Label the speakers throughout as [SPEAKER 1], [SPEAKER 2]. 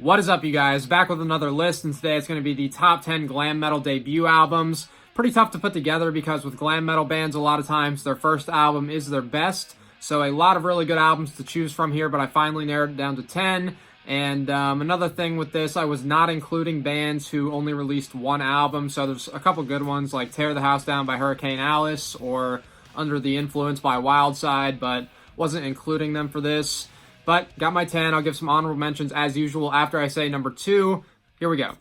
[SPEAKER 1] What is up, you guys? Back with another list, and today it's going to be the top 10 glam metal debut albums. Pretty tough to put together because with glam metal bands, a lot of times their first album is their best. So a lot of really good albums to choose from here, but I finally narrowed it down to 10. And another thing with this, I was not including bands who only released one album. So there's a couple good ones like Tear the House Down by Hurricane Alice or Under the Influence by Wildside, but wasn't including them for this. But got my 10. I'll give some honorable mentions as usual after I say number 2. Here we go.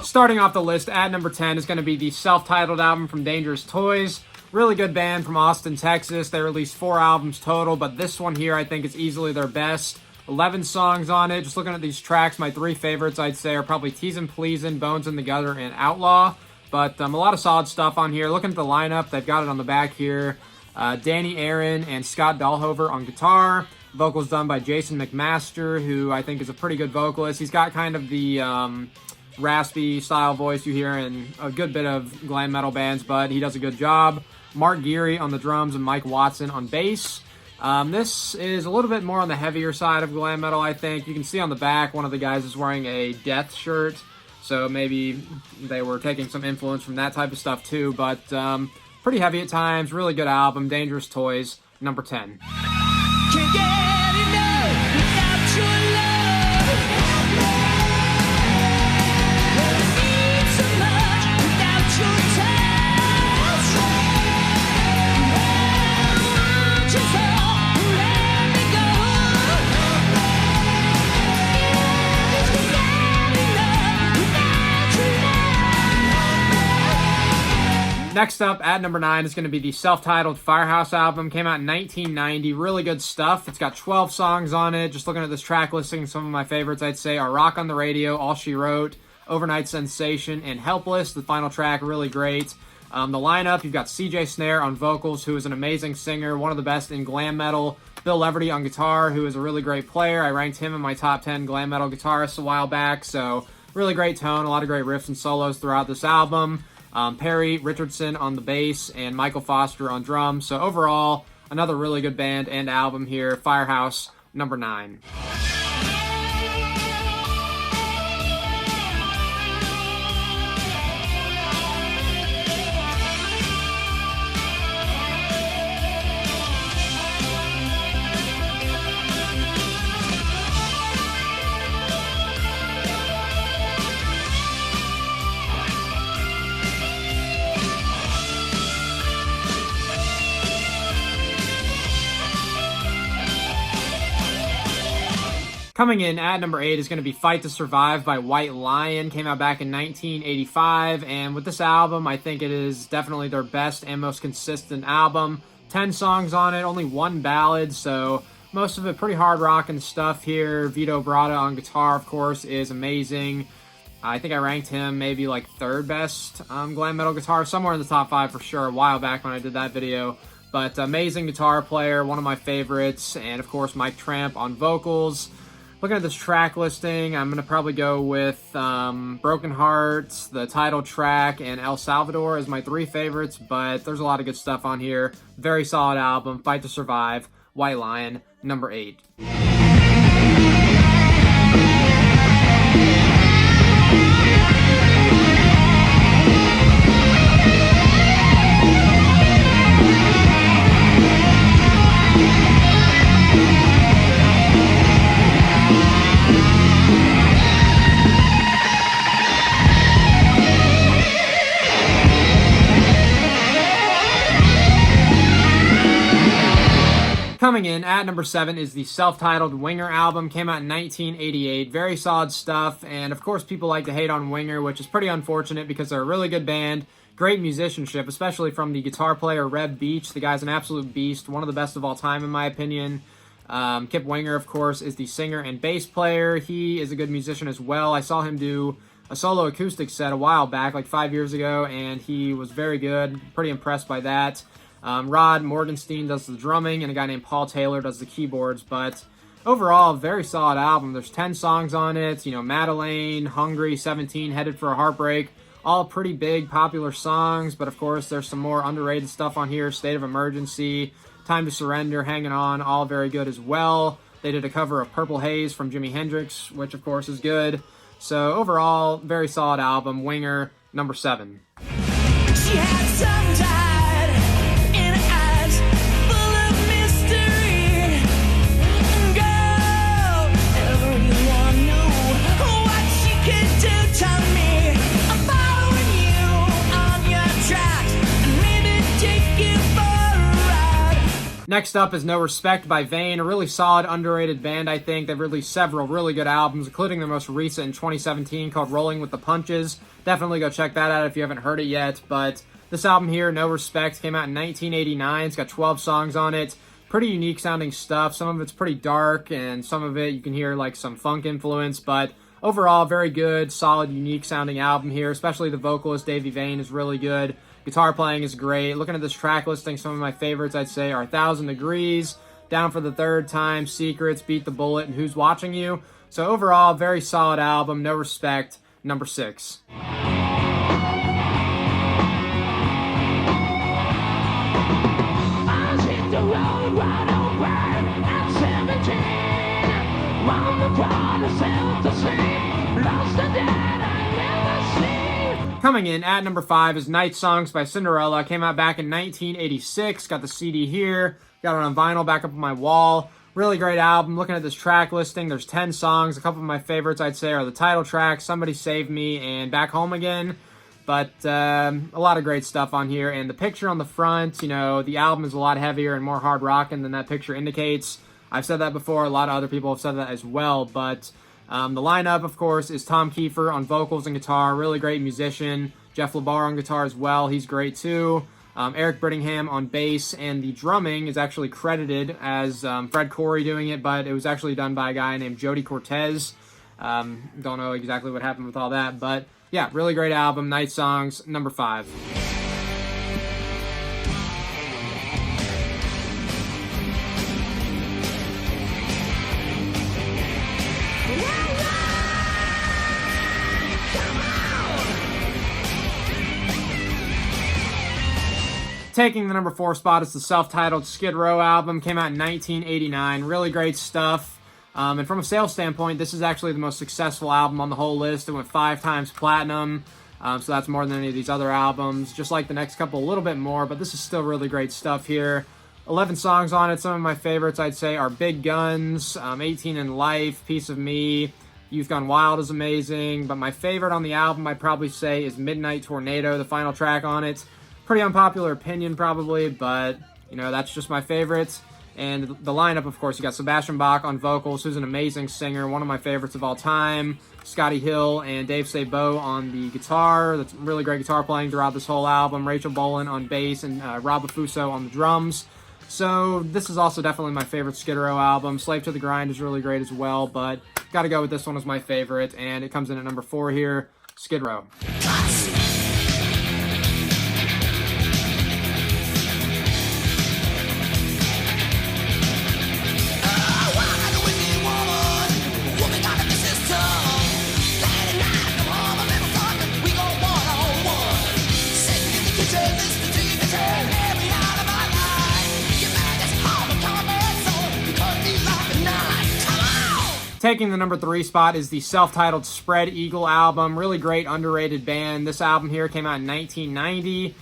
[SPEAKER 1] Starting off the list at number 10 is going to be the self-titled album from Dangerous Toys. Really good band from Austin, Texas. They released 4 albums total, but this one here I think is easily their best. 11 songs on it. Just looking at these tracks, my 3 favorites I'd say are probably Teasin' Pleasin', Bones in the Gutter, and Outlaw. But a lot of solid stuff on here. Looking at the lineup, they've got it on the back here. Danny Aaron and Scott Dahlhover on guitar. Vocals done by Jason McMaster, who I think is a pretty good vocalist. He's got kind of the raspy style voice you hear in a good bit of glam metal bands, but he does a good job. Mark Geary on the drums and Mike Watson on bass. This is a little bit more on the heavier side of glam metal, I think. You can see on the back one of the guys is wearing a Death shirt, so maybe they were taking some influence from that type of stuff too, but pretty heavy at times. Really good album. Dangerous Toys, number 10.
[SPEAKER 2] Can't get enough without your love. Need so much without your touch. Just let me go. Can't get enough without your love.
[SPEAKER 1] Next up, at number 9, is going to be the self-titled Firehouse album. Came out in 1990. Really good stuff. It's got 12 songs on it. Just looking at this track listing, some of my favorites, I'd say, are Rock on the Radio, All She Wrote, Overnight Sensation, and Helpless. The final track, really great. The lineup, you've got CJ Snare on vocals, who is an amazing singer, one of the best in glam metal. Bill Leverty on guitar, who is a really great player. I ranked him in my top 10 glam metal guitarists a while back, so really great tone, a lot of great riffs and solos throughout this album. Perry Richardson on the bass and Michael Foster on drums. So overall, another really good band and album here. Firehouse, number 9. Coming in at number 8 is going to be Fight to Survive by White Lion. Came out back in 1985, and with this album, I think it is definitely their best and most consistent album. 10 songs on it, only 1 ballad, so most of it pretty hard rock and stuff here. Vito Bratta on guitar, of course, is amazing. I think I ranked him maybe like 3rd best glam metal guitar, somewhere in the top 5 for sure, a while back when I did that video. But amazing guitar player, one of my favorites, and of course Mike Tramp on vocals. Looking at this track listing, I'm going to probably go with Broken Hearts, the title track, and El Salvador as my 3 favorites, but there's a lot of good stuff on here. Very solid album, Fight to Survive, White Lion, number 8. Coming in at number 7 is the self-titled Winger album. Came out in 1988. Very solid stuff. And of course, people like to hate on Winger, which is pretty unfortunate because they're a really good band. Great musicianship, especially from the guitar player Reb Beach. The guy's an absolute beast. One of the best of all time, in my opinion. Kip Winger, of course, is the singer and bass player. He is a good musician as well. I saw him do a solo acoustic set a while back, like 5 years ago, and he was very good. Pretty impressed by that. Rod Morgenstein does the drumming, and a guy named Paul Taylor does the keyboards. But overall, very solid album. There's 10 songs on it. You know, Madeleine, Hungry, 17, Headed for a Heartbreak. All pretty big, popular songs. But of course, there's some more underrated stuff on here. State of Emergency, Time to Surrender, Hanging On, all very good as well. They did a cover of Purple Haze from Jimi Hendrix, which of course is good. So overall, very solid album. Winger, number 7.
[SPEAKER 2] She had some tide in her eyes, full of mystery. Girl, everyone knew what she could do to me. I'm following you on your tracks, and maybe take you for a ride.
[SPEAKER 1] Next up is No Respect by Vane, a really solid, underrated band, I think. They've released several really good albums, including their most recent in 2017 called Rolling with the Punches. Definitely go check that out if you haven't heard it yet. But this album here, No Respect, came out in 1989. It's got 12 songs on it. Pretty unique sounding stuff. Some of it's pretty dark, and some of it you can hear like some funk influence. But overall, very good, solid, unique sounding album here. Especially the vocalist, Davey Vane, is really good. Guitar playing is great. Looking at this track listing, some of my favorites I'd say are 1,000 Degrees, Down for the Third Time, Secrets, Beat the Bullet, and Who's Watching You. So overall, very solid album. No Respect, number 6.
[SPEAKER 2] I hit the road wide open at 17. Round the corner, felt the same. Lost the dead I never seen.
[SPEAKER 1] Coming in at number 5 is Night Songs by Cinderella. Came out back in 1986. Got the CD here. Got it on vinyl back up on my wall. Really great album. Looking at this track listing, there's 10 songs. A couple of my favorites, I'd say, are the title track, Somebody Save Me, and Back Home Again. But a lot of great stuff on here. And the picture on the front, you know, the album is a lot heavier and more hard rocking than that picture indicates. I've said that before. A lot of other people have said that as well. But the lineup, of course, is Tom Kiefer on vocals and guitar. Really great musician. Jeff LaBar on guitar as well. He's great too. Eric Brittingham on bass, and the drumming is actually credited as Fred Corey doing it, but it was actually done by a guy named Jody Cortez. Don't know exactly what happened with all that, but yeah, really great album. Night Songs, number 5. Taking the number 4 spot is the self-titled Skid Row album. Came out in 1989. Really great stuff. And from a sales standpoint, this is actually the most successful album on the whole list. It went 5 times platinum. So that's more than any of these other albums. Just like the next couple, a little bit more. But this is still really great stuff here. 11 songs on it. Some of my favorites, I'd say, are Big Guns, 18 in Life, Piece of Me. Youth Gone Wild is amazing. But my favorite on the album, I'd probably say, is Midnight Tornado, the final track on it. Pretty unpopular opinion probably, but you know, that's just my favorites. And the lineup, of course, you got Sebastian Bach on vocals, who's an amazing singer, one of my favorites of all time. Scotty Hill and Dave Sabo on the guitar. That's really great guitar playing throughout this whole album. Rachel Bolan on bass, and Rob Afuso on the drums. So this is also definitely my favorite Skid Row album. Slave to the Grind is really great as well, but gotta go with this one as my favorite, and it comes in at number 4 here, Skid Row. Taking the number 3 spot is the self-titled Spread Eagle album. Really great, underrated band. This album here came out in 1990.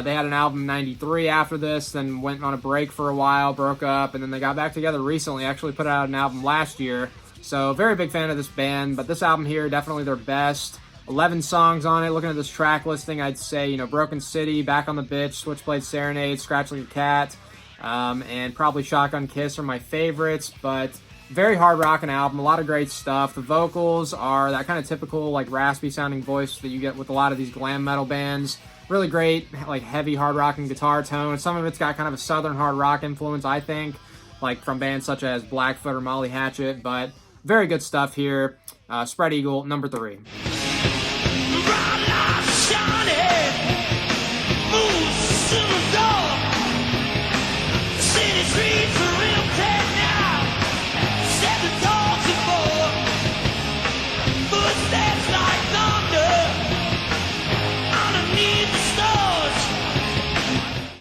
[SPEAKER 1] They had an album in 93 after this, then went on a break for a while, broke up, and then they got back together recently. Actually put out an album last year. So very big fan of this band, but this album here, definitely their best. 11 songs on it. Looking at this track listing, I'd say, you know, Broken City, Back on the Bitch, Switchblade Serenade, Scratch Like a Cat, and probably Shotgun Kiss are my favorites, but very hard rocking album, a lot of great stuff. The vocals are that kind of typical, like, raspy sounding voice that you get with a lot of these glam metal bands. Really great, like, heavy hard rocking guitar tone. Some of it's got kind of a southern hard rock influence, I think, like from bands such as Blackfoot or Molly Hatchet, but very good stuff here. Spread Eagle, number 3.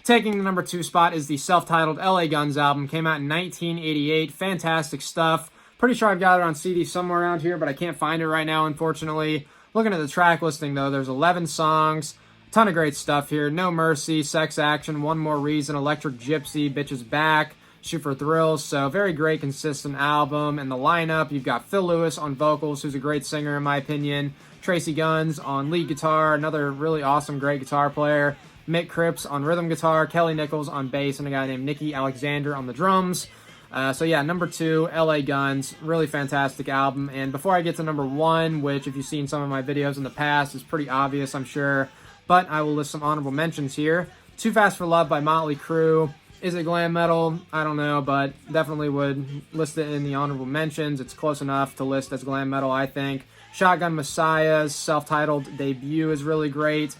[SPEAKER 1] Taking the number 2 spot is the self-titled LA Guns album. Came out in 1988. Fantastic stuff. Pretty sure I've got it on CD somewhere around here, but I can't find it right now, unfortunately. Looking at the track listing, though, there's 11 songs. Ton of great stuff here. No Mercy, Sex Action, One More Reason, Electric Gypsy, Bitches Back, Shoot for Thrills. So very great, consistent album. And the lineup, you've got Phil Lewis on vocals, who's a great singer in my opinion. Tracy Guns on lead guitar, another really awesome, great guitar player. Mick Cripps on rhythm guitar, Kelly Nichols on bass, and a guy named Nicky Alexander on the drums. So yeah, number 2, LA Guns, really fantastic album. And before I get to number 1, which if you've seen some of my videos in the past is pretty obvious, I'm sure, but I will list some honorable mentions here. Too Fast for Love by Motley Crue. Is it glam metal? I don't know, but definitely would list it in the honorable mentions. It's close enough to list as glam metal, I think. Shotgun Messiah's self-titled debut is really great.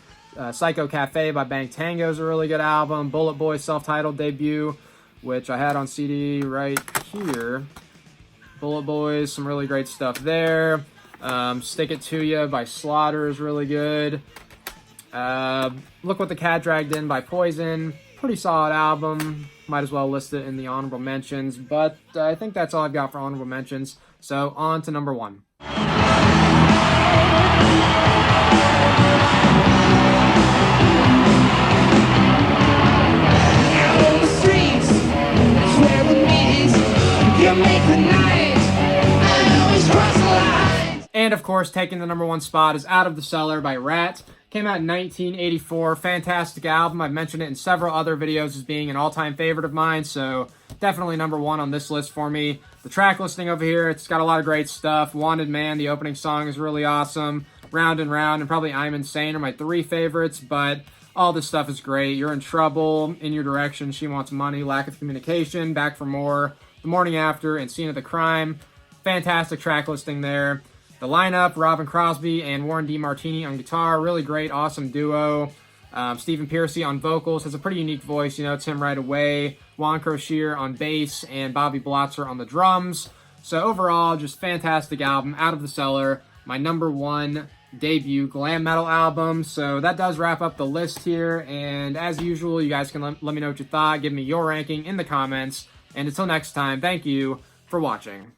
[SPEAKER 1] Psycho Cafe by Bang Tango is a really good album. Bullet Boy's self-titled debut, which I had on CD right here. Bullet Boys, some really great stuff there. Stick It To Ya by Slaughter is really good. Look What the Cat Dragged In by Poison. Pretty solid album. Might as well list it in the honorable mentions. But I think that's all I've got for honorable mentions. So on to number 1. And of course, taking the number 1 spot is Out of the Cellar by Ratt. Came out in 1984. Fantastic album. I've mentioned it in several other videos as being an all-time favorite of mine, so definitely number 1 on this list for me. The track listing over here, it's got a lot of great stuff. Wanted Man, the opening song, is really awesome. Round and Round, and probably I'm Insane are my 3 favorites, but all this stuff is great. You're in Trouble, In Your Direction, She Wants Money, Lack of Communication, Back for More, The Morning After, and Scene of the Crime. Fantastic track listing there. The lineup, Robin Crosby and Warren DeMartini on guitar. Really great, awesome duo. Stephen Pearcy on vocals. Has a pretty unique voice, you know, it's him right away. Juan Crocier on bass and Bobby Blotzer on the drums. So overall, just fantastic album. Out of the Cellar, my number 1 debut glam metal album. So that does wrap up the list here. And as usual, you guys can let me know what you thought. Give me your ranking in the comments. And until next time, thank you for watching.